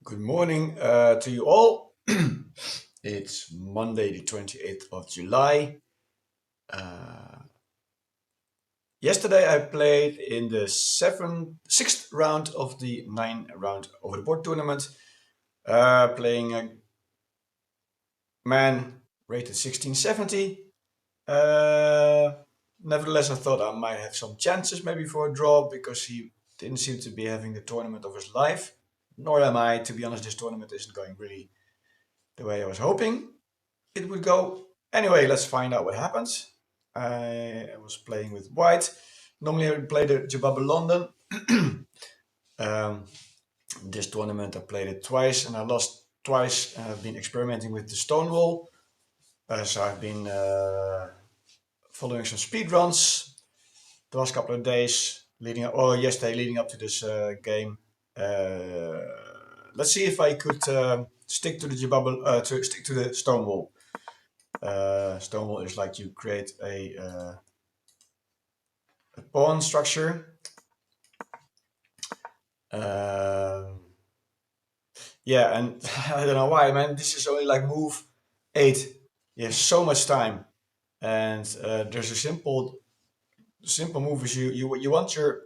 Good morning to you all. It's Monday, the 28th of July. Uh, Yesterday I played in the sixth round of the 9-round over the board tournament, playing a man rated 1670. Nevertheless, I thought I might have some chances maybe for a draw because he didn't seem to be having the tournament of his life. Nor am I. To be honest, this tournament isn't going really the way I was hoping it would go. Anyway, let's find out what happens. I was playing with white. Normally I would play the Jababa London. um, this tournament I played it twice and I lost twice. I've been experimenting with the stonewall. So I've been following some speed runs the last couple of days, yesterday leading up to this game. Let's see if I could stick to the stick to the stonewall. Stonewall is like you create a pawn structure. Yeah, and I don't know why, man. This is only like move 8. You have so much time, and there's a simple move is you want your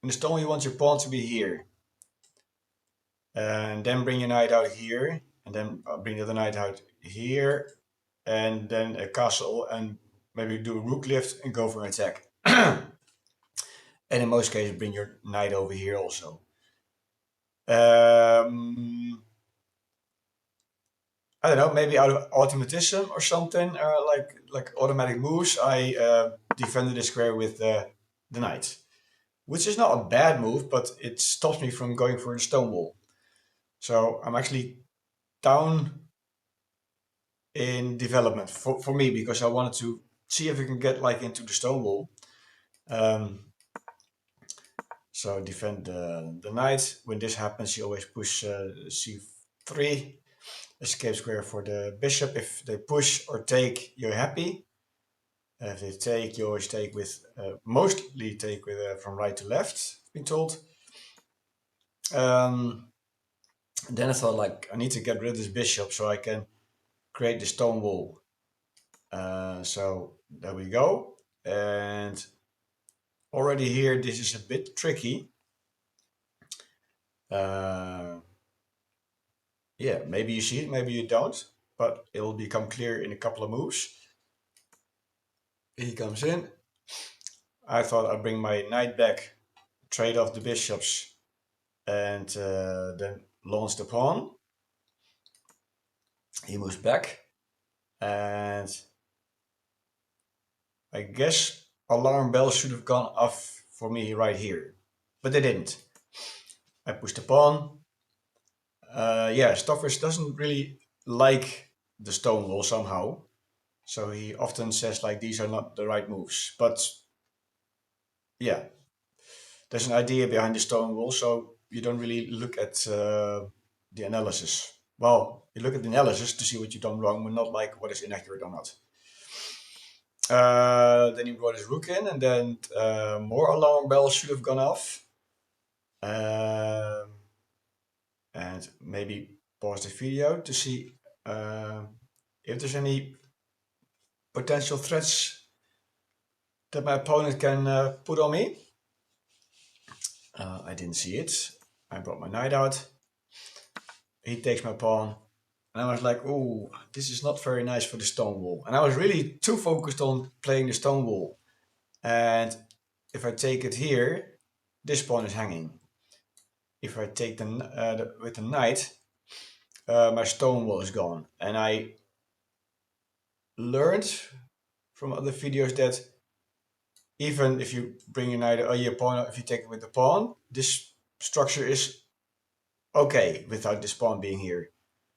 in the stone you want your pawn to be here, and then bring your knight out here, and then bring the other knight out here, and then a castle, and maybe do a rook lift and go for an attack. And in most cases, bring your knight over here also. I don't know, maybe out of automatism or something, like automatic moves. I defended the square with the knight, which is not a bad move, but it stops me from going for the stone wall. So I'm actually down in development for me because I wanted to see if we can get like into the stone wall. So defend the knight. When this happens, you always push c3, escape square for the bishop. If they push or take, you're happy. If they take, you always take with, mostly take with from right to left, I've been told. Then I thought like, I need to get rid of this bishop so I can create the stone wall. So there we go. And already here, this is a bit tricky. Yeah, maybe you see it, maybe you don't, but it will become clear in a couple of moves. He comes in. I thought I'd bring my knight back, trade off the bishops, and then launch the pawn. He moves back, and I guess alarm bells should have gone off for me right here, but they didn't. I pushed the pawn. Yeah, Stoffers doesn't really like the stone wall somehow. So he often says like these are not the right moves. But yeah, there's an idea behind the stone wall, so you don't really look at the analysis. Well, you look at the analysis to see what you've done wrong, but not like what is inaccurate or not. Then he brought his rook in, and then more alarm bells should have gone off. And maybe pause the video to see if there's any potential threats that my opponent can put on me. I didn't see it. I brought my knight out. He takes my pawn. And I was like, oh, this is not very nice for the stone wall. And I was really too focused on playing the stone wall. And if I take it here, this pawn is hanging. If I take with the knight, my stone wall is gone. And I learned from other videos that even if you bring your knight or your pawn, if you take it with the pawn, this structure is okay without this pawn being here.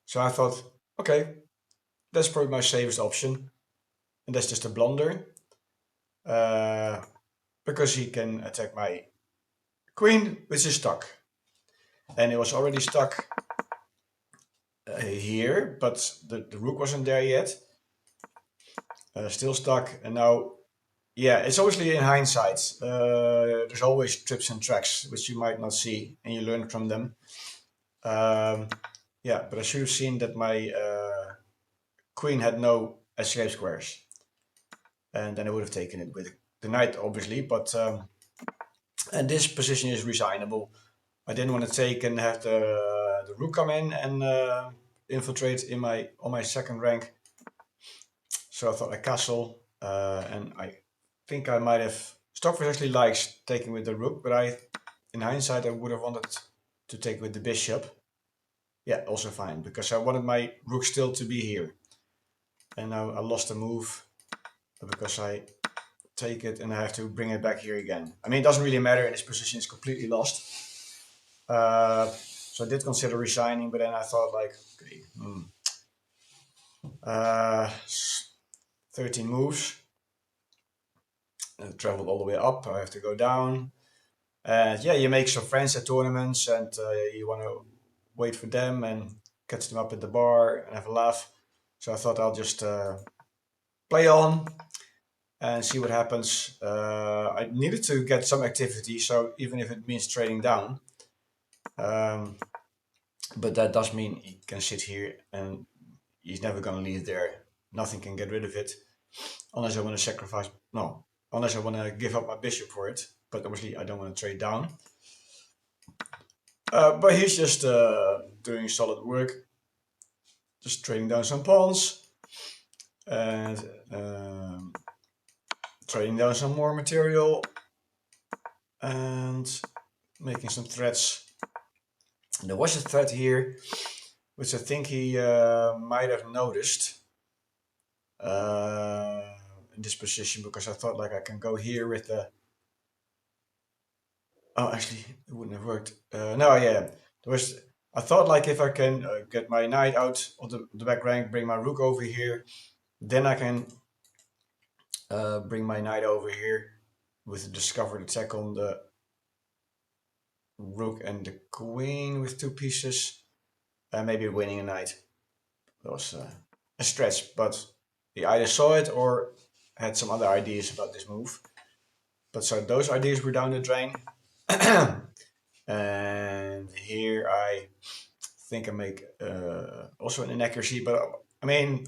So I thought, okay, that's probably my safest option. And that's just a blunder. Because he can attack my queen, which is stuck. And it was already stuck here, but the rook wasn't there yet. Still stuck, and now, yeah, it's obviously in hindsight. There's always trips and tracks, which you might not see, and you learn from them. Yeah, but I should have seen that my queen had no escape squares. And then I would have taken it with the knight, obviously, but and this position is resignable. I didn't want to take and have the rook come in and infiltrate in on my second rank. So I thought I castle, and I think I might have. Stockfish actually likes taking with the rook, but in hindsight, I would have wanted to take with the bishop. Yeah, also fine, because I wanted my rook still to be here. And now I lost a move because I take it and I have to bring it back here again. I mean, it doesn't really matter, and this position is completely lost. So I did consider resigning, but then I thought like, okay, 13 moves. Traveled all the way up. I have to go down. And yeah, you make some friends at tournaments, and you want to wait for them and catch them up at the bar and have a laugh. So I thought I'll just play on and see what happens. I needed to get some activity, so even if it means trading down. But that does mean he can sit here and he's never going to leave there. Nothing can get rid of it. Unless I want to sacrifice, no. Unless I want to give up my bishop for it. But obviously I don't want to trade down. But he's just doing solid work. Just trading down some pawns. And trading down some more material. And making some threats. And there was a threat here, which I think he might have noticed. In this position, because I thought like I can go here with the. Oh, actually, it wouldn't have worked. No, yeah, there was. I thought like if I can get my knight out of the back rank, bring my rook over here, then I can bring my knight over here with the discovered attack on the rook and the queen with 2 pieces, and maybe winning a knight. That was a stretch, but he either saw it or had some other ideas about this move. But so those ideas were down the drain. And here I think I make also an inaccuracy, but I mean,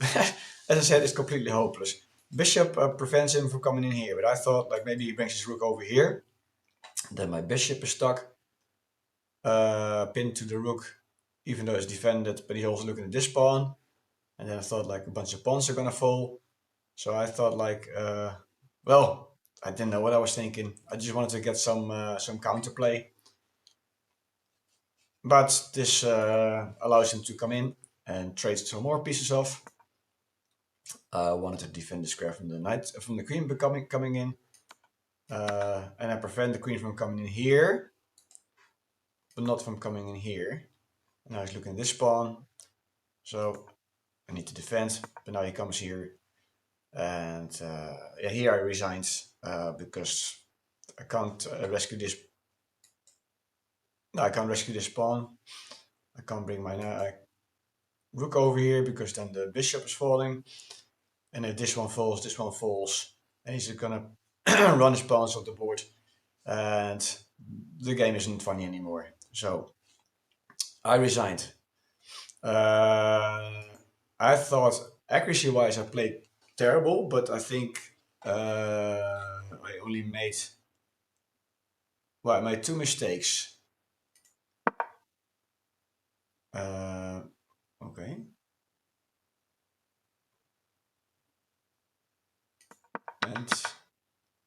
as I said, it's completely hopeless. Bishop prevents him from coming in here, but I thought like maybe he brings his rook over here. Then my bishop is stuck, pinned to the rook, even though it's defended, but he's also looking at this pawn. And then I thought like a bunch of pawns are gonna fall. So I thought like, well, I didn't know what I was thinking. I just wanted to get some counterplay. But this allows him to come in and trade some more pieces off. I wanted to defend the square from the knight, from the queen coming in. And I prevent the queen from coming in here, but not from coming in here. And now he's looking at this pawn. So I need to defend, but now he comes here. And yeah, here I resigned because I can't rescue this. No, I can't rescue this pawn. I can't bring my rook over here because then the bishop is falling. And if this one falls, and he's gonna run his pawns off the board. And the game isn't funny anymore. So I resigned. I thought accuracy-wise I played terrible, but I think I only made, well, I made 2 mistakes. Okay. And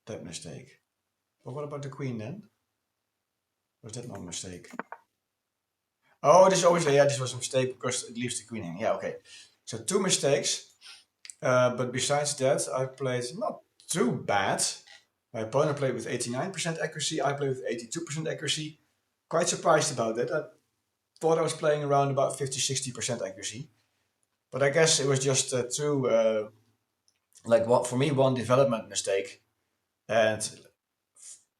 that mistake. But what about the queen then? Was that not a mistake? Oh, this obviously, yeah, this was a mistake because it leaves the queen in. Yeah, okay. So 2 mistakes. But besides that, I played not too bad. My opponent played with 89% accuracy. I played with 82% accuracy. Quite surprised about that. I thought I was playing around about 50-60% accuracy. But I guess it was just like what for me, one development mistake. And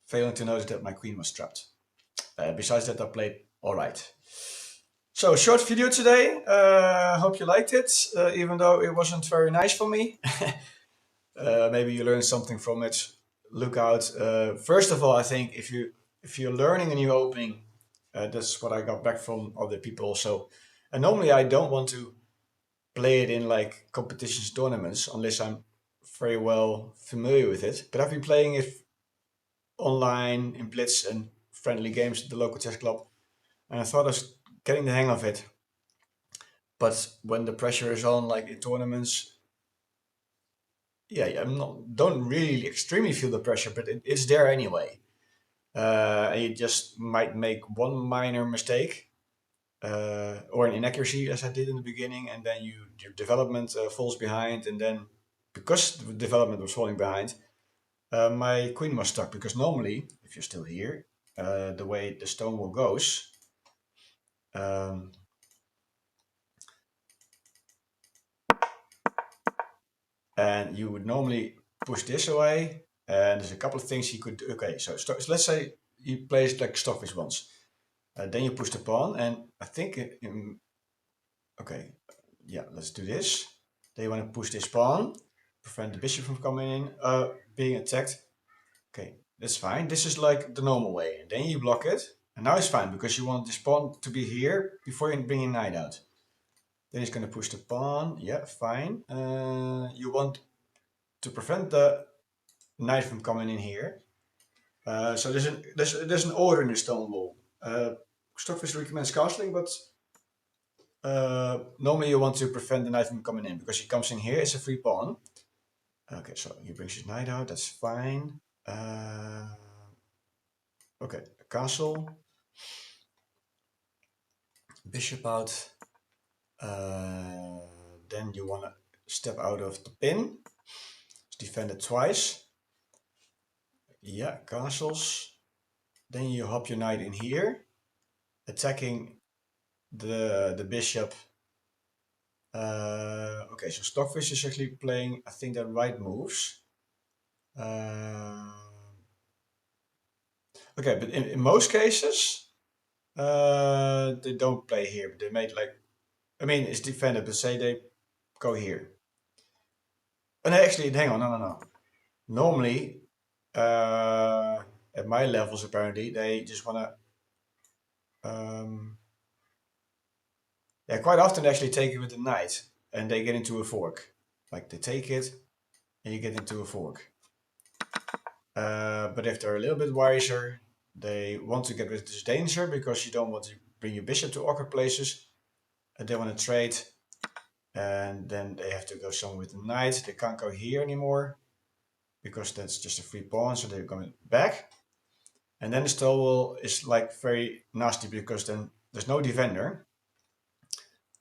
failing to notice that my queen was trapped. Besides that, I played alright. So, short video today. Hope you liked it, even though it wasn't very nice for me. Maybe you learned something from it. Look out. First of all, I think if you're learning a new opening, That's what I got back from other people also. And normally I don't want to play it in like competitions, tournaments, unless I'm very well familiar with it. But I've been playing it online in Blitz and friendly games at the local chess club, and I thought I was getting the hang of it. But when the pressure is on, like in tournaments, yeah, don't really extremely feel the pressure, but it's there anyway. And you just might make one minor mistake or an inaccuracy, as I did in the beginning, and then your development falls behind, and then because the development was falling behind, my queen was stuck. Because normally, if you're still here, the way the stonewall goes, um, and you would normally push this away, and there's a couple of things he could do. Okay, so let's say he plays like stockfish once. Then you push the pawn, and I think, okay, yeah, let's do this. Then you want to push this pawn, prevent the bishop from coming in, being attacked. Okay, that's fine. This is like the normal way. And then you block it, and now it's fine because you want this pawn to be here before you bring your knight out. Then he's going to push the pawn. Yeah, fine. You want to prevent the knight from coming in here. So there's an order in the stone wall. Stockfish recommends castling, but normally you want to prevent the knight from coming in because he comes in here, it's a free pawn. Okay, so he brings his knight out, that's fine. Okay, a castle. Bishop out. Then you want to step out of the pin. Defend it twice. Yeah, castles. Then you hop your knight in here, attacking the bishop. Okay, so Stockfish is actually playing, I think, the right moves. Okay, but in most cases, they don't play here. But they made like, I mean, it's defended, but say they go here. Oh, no, actually, hang on, no. Normally, at my levels, apparently, they just want to. Yeah, quite often they actually take it with the knight, and they get into a fork. Like they take it, and you get into a fork. But if they're a little bit wiser, they want to get rid of this danger because you don't want to bring your bishop to awkward places. And they want to trade, and then they have to go somewhere with the knight. They can't go here anymore because that's just a free pawn, so they're going back. And then the stonewall is like very nasty because then there's no defender,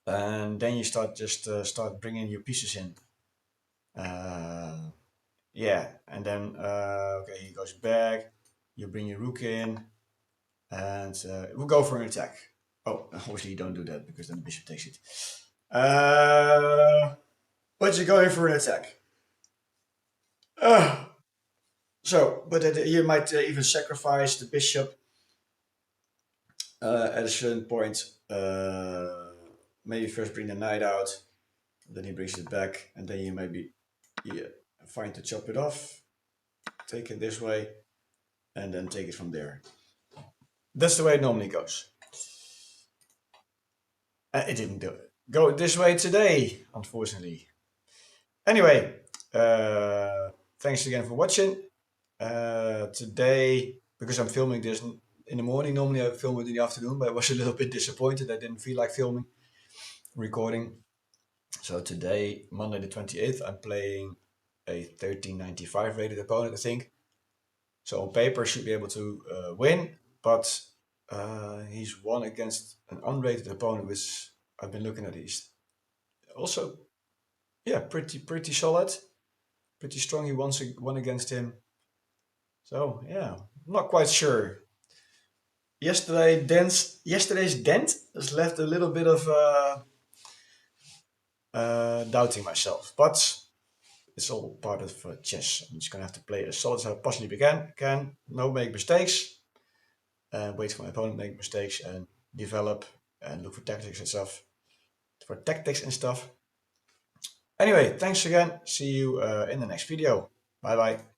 and then you start bringing your pieces in. Yeah, and then okay, he goes back. You bring your rook in, and we'll go for an attack. Oh, obviously you don't do that because then the bishop takes it. But you're going for an attack. But you might even sacrifice the bishop at a certain point. Maybe first bring the knight out, then he brings it back, and then you maybe fine to chop it off, take it this way, and then take it from there. That's the way it normally goes. It didn't go this way today, unfortunately. Anyway, thanks again for watching. Today, because I'm filming this in the morning, normally I film it in the afternoon, but I was a little bit disappointed. I didn't feel like recording. So today, Monday the 28th, I'm playing a 1395 rated opponent, I think. So on paper, should be able to win, but he's won against an unrated opponent, which I've been looking at. He's also, yeah, pretty solid, pretty strong. He won against him. So yeah, I'm not quite sure. Yesterday's dent has left a little bit of doubting myself, but it's all part of chess. I'm just gonna have to play as solid as I possibly can. No make mistakes, and wait for my opponent to make mistakes and develop and look for tactics and stuff. Anyway, thanks again. See you in the next video. Bye bye.